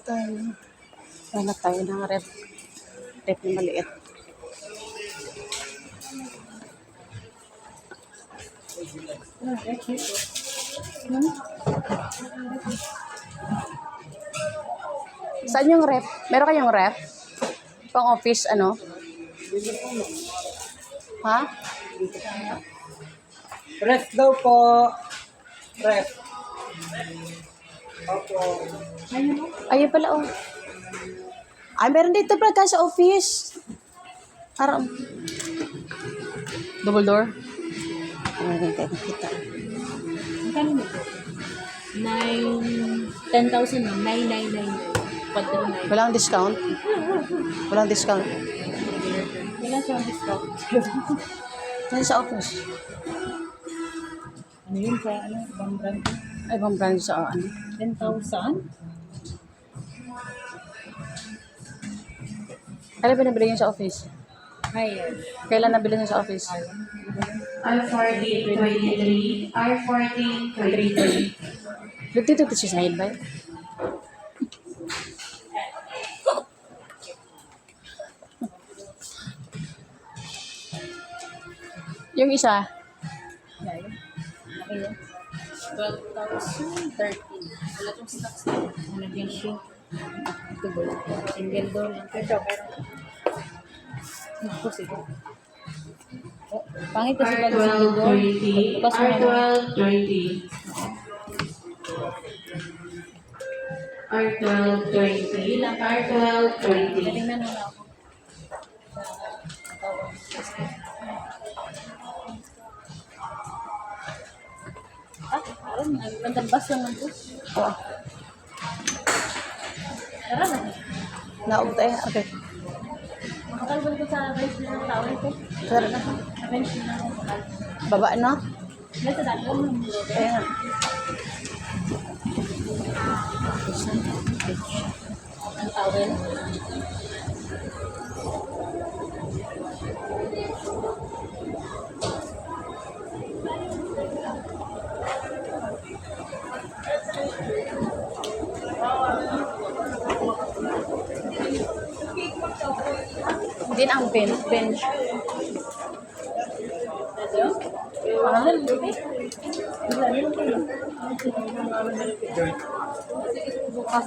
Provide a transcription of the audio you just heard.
tayo. Wala tayo ng rep. Rep na maliit. Saan yung rep? Meron kayong rep? Pang office, ano? Ha? Ref daw po. Ref. Opo. Ayun pala, oh. Ay, meron dito pala tayo sa office. Aram. Double door? Ay, tayo nakita. Magkano nito? 10,000 na. 9,999. Walang discount? Walang discount. Wala siyang discount. Tayo sa office. Ano yun sa ibang brand? Ay, ibang brand sa ano. 10,000? Kailan pinabili niyo sa office? Higher. Kailan nabili niyo sa office? R40, 23, R40, 23. Dito siya sa side ba? Yung isa, Higher. Okay yun. 12,013. Wala itong stocks na. Ano din siya? Ito ba? Single door lang. Ito, pero... Naku, sige. Oh, pangit kasi pag single door. R12, Bukas mo naman. R12, 20. R12, 20. Ilang R12, 20. Tingnan mo na ako. Parang nagtambas naman po. oh, Tara na. naubot tayo. Okay. Makakalban ko sa bench na ng tao ito. Tara na. Sa bench na ng tao. Baba na. Dahil sa dati ko mo. Ayan. Ang towel. Din ang bench. Mahal. Bukas.